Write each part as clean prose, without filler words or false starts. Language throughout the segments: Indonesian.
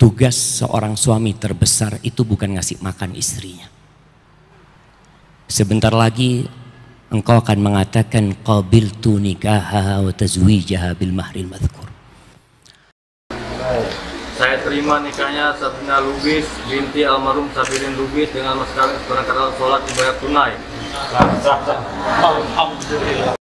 tugas seorang suami terbesar itu bukan ngasih makan istrinya. Sebentar lagi engkau akan mengatakan qabiltu nikahaha wa tazwijaha bil mahril madhkur. Saya terima nikahnya Sabrina Lubis binti almarhum Sabirin Lubis dengan mas kawin seperangkat sholat dibayar tunai. Alhamdulillah.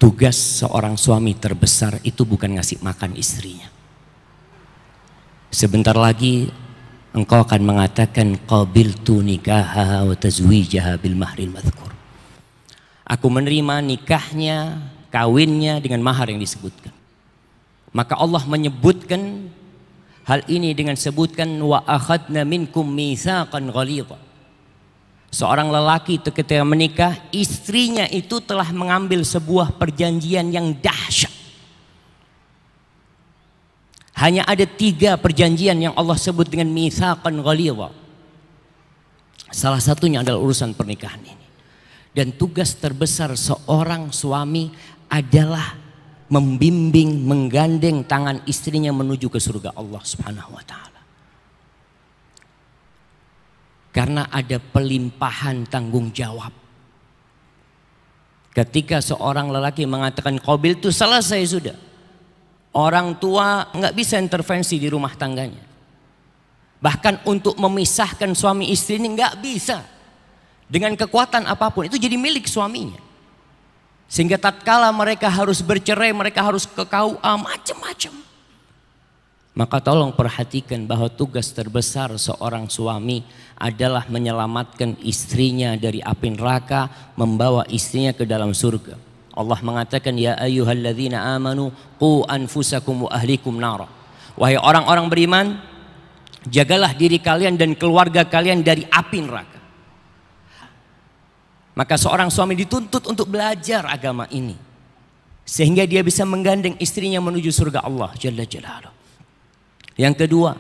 tugas seorang suami terbesar itu bukan ngasih makan istrinya. Sebentar lagi engkau akan mengatakan qabiltu nikaha wa tazwijaha bil mahril madhkur. Aku menerima nikahnya, kawinnya dengan mahar yang disebutkan. Maka Allah menyebutkan hal ini dengan sebutkan wa akhadna minkum mitsaqan ghalidha. Seorang lelaki itu ketika menikah, istrinya itu telah mengambil sebuah perjanjian yang dahsyat. Hanya ada 3 perjanjian yang Allah sebut dengan mitsaqan ghalidha. Salah satunya adalah urusan pernikahan ini. Dan tugas terbesar seorang suami adalah membimbing, menggandeng tangan istrinya menuju ke surga Allah Subhanahu wa taala. Karena ada pelimpahan tanggung jawab. Ketika seorang lelaki mengatakan qabil itu selesai sudah. Orang tua nggak bisa intervensi di rumah tangganya. Bahkan untuk memisahkan suami istri ini nggak bisa. Dengan kekuatan apapun itu jadi milik suaminya. Sehingga tatkala mereka harus bercerai, mereka harus ke KUA, macam-macam. Maka tolong perhatikan bahwa tugas terbesar seorang suami adalah menyelamatkan istrinya dari api neraka, membawa istrinya ke dalam surga. Allah mengatakan, ya ayyuhalladzina amanu qu anfusakum wa ahlikum nara. Wahai orang-orang beriman, jagalah diri kalian dan keluarga kalian dari api neraka. Maka seorang suami dituntut untuk belajar agama ini. Sehingga dia bisa menggandeng istrinya menuju surga Allah Jalla Jalaluh. Yang kedua,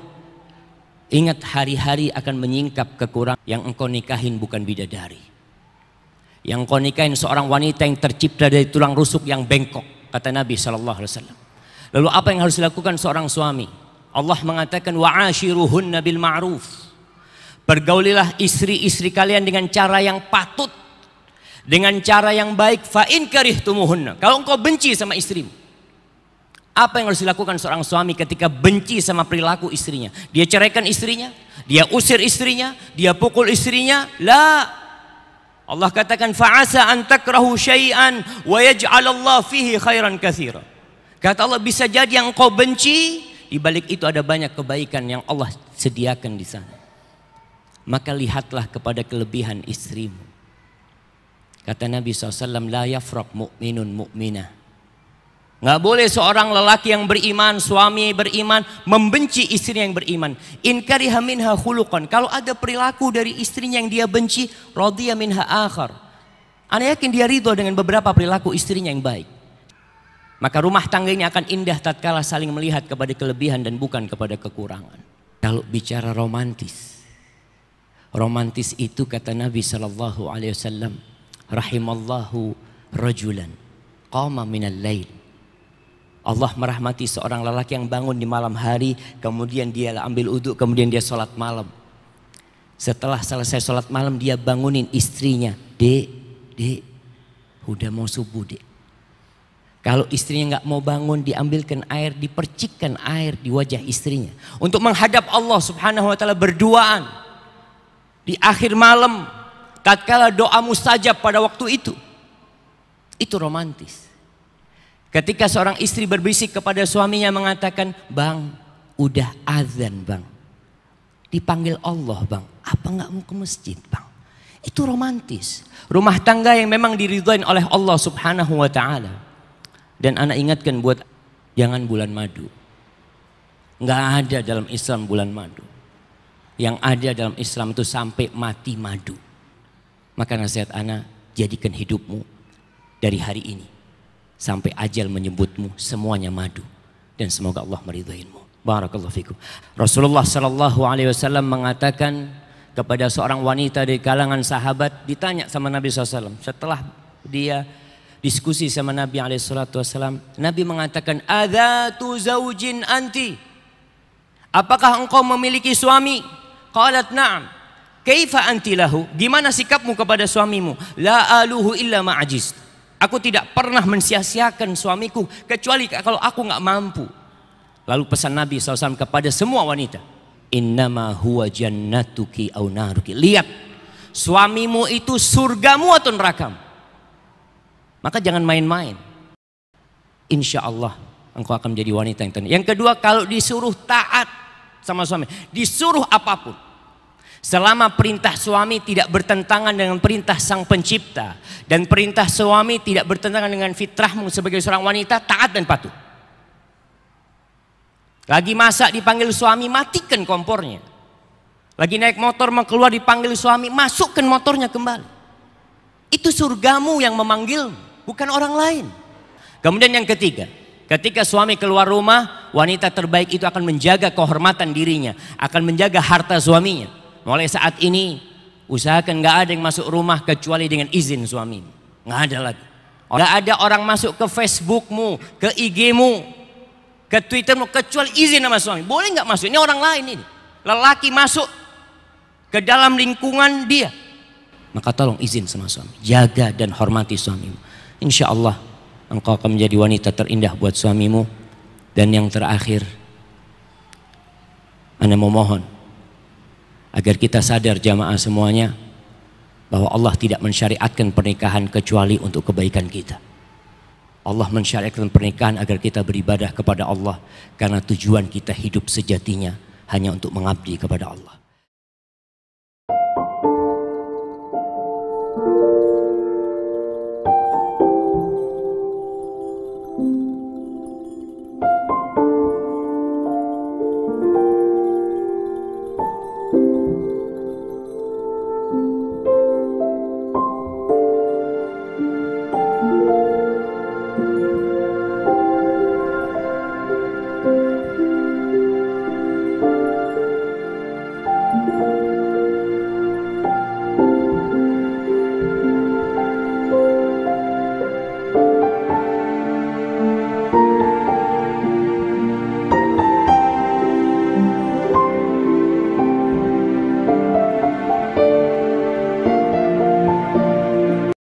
ingat hari-hari akan menyingkap kekurangan. Yang engkau nikahin bukan bidadari. Yang engkau nikahin seorang wanita yang tercipta dari tulang rusuk yang bengkok. Kata Nabi SAW. Lalu apa yang harus dilakukan seorang suami? Allah mengatakan wa'ashiruhunna bil ma'ruf. Pergaulilah istri-istri kalian dengan cara yang patut. Dengan cara yang baik, fa in karihtumuhunna. Kalau engkau benci sama istrimu, apa yang harus dilakukan seorang suami ketika benci sama perilaku istrinya? Dia ceraikan istrinya, dia usir istrinya, dia pukul istrinya? La. Allah katakan fa'asa an takrahu syai'an wa yaj'alallahu fihi khairan katsira. Kata Allah, bisa jadi yang engkau benci, di balik itu ada banyak kebaikan yang Allah sediakan di sana. Maka lihatlah kepada kelebihan istrimu. Kata Nabi SAW, la yafraq mu'minun mu'minah. Nggak boleh seorang lelaki yang beriman, suami beriman, membenci istrinya yang beriman. In kariha minha khuluqan. Kalau ada perilaku dari istrinya yang dia benci, radhiya minha akhar. Ana yakin dia ridho dengan beberapa perilaku istrinya yang baik. Maka rumah tangga ini akan indah tatkala saling melihat kepada kelebihan dan bukan kepada kekurangan. Kalau bicara romantis, romantis itu kata Nabi SAW, rahimallahu rajulan qama minal lail. Allah merahmati seorang lelaki yang bangun di malam hari, kemudian dia ambil uduk, kemudian dia sholat malam. Setelah selesai sholat malam dia bangunin istrinya, dek, udah mau subuh dek. Kalau istrinya nggak mau bangun, diambilkan air, dipercikkan air di wajah istrinya untuk menghadap Allah Subhanahu wa taala berduaan di akhir malam. Tatkala doa mustajab pada waktu itu romantis. Ketika seorang istri berbisik kepada suaminya mengatakan, bang, udah azan bang, dipanggil Allah bang, apa nggak mau ke masjid bang? Itu romantis. Rumah tangga yang memang diridhoin oleh Allah Subhanahu wa taala. Dan anak ingatkan buat jangan bulan madu. Nggak ada dalam Islam bulan madu. Yang ada dalam Islam itu sampai mati madu. Maka nasihat ana, jadikan hidupmu dari hari ini sampai ajal menyebutmu semuanya madu, dan semoga Allah meridhoimu. Barakallahu fikum. Rasulullah sallallahu alaihi wasallam mengatakan kepada seorang wanita dari kalangan sahabat, ditanya sama Nabi SAW. Setelah dia diskusi sama Nabi SAW, Nabi mengatakan, adzatu zaujin anti, apakah engkau memiliki suami? Qalat na'am. Kaifa anti lahu? Gimana sikapmu kepada suamimu? La aluhu illa ma'ajiz. Aku tidak pernah mensia-siakan suamiku kecuali kalau aku nggak mampu. Lalu pesan Nabi SAW kepada semua wanita, innama huwa jannatuki au naruki. Lihat, suamimu itu surgamu atau nerakamu. Maka jangan main-main. insya Allah engkau akan menjadi wanita yang tenang. Yang kedua, kalau disuruh taat sama suami, disuruh apapun, selama perintah suami tidak bertentangan dengan perintah sang pencipta dan perintah suami tidak bertentangan dengan fitrahmu sebagai seorang wanita, taat dan patuh. Lagi masak dipanggil suami, matikan kompornya. Lagi naik motor mau keluar dipanggil suami, masukkan motornya kembali. Itu surgamu yang memanggil, bukan orang lain. Kemudian yang ketiga, ketika suami keluar rumah, wanita terbaik itu akan menjaga kehormatan dirinya, akan menjaga harta suaminya. Mulai saat ini usahakan gak ada yang masuk rumah kecuali dengan izin suami. Gak ada lagi. Gak ada orang masuk ke Facebookmu, ke IG-mu, ke Twittermu kecuali izin sama suami. Boleh gak masuk? Ini orang lain ini. Lelaki masuk ke dalam lingkungan dia, maka tolong izin sama suami. Jaga dan hormati suamimu. Insya Allah engkau akan menjadi wanita terindah buat suamimu. Dan yang terakhir, Ana memohon agar kita sadar jamaah semuanya bahwa Allah tidak mensyariatkan pernikahan kecuali untuk kebaikan kita. Allah mensyariatkan pernikahan agar kita beribadah kepada Allah, karena tujuan kita hidup sejatinya hanya untuk mengabdi kepada Allah.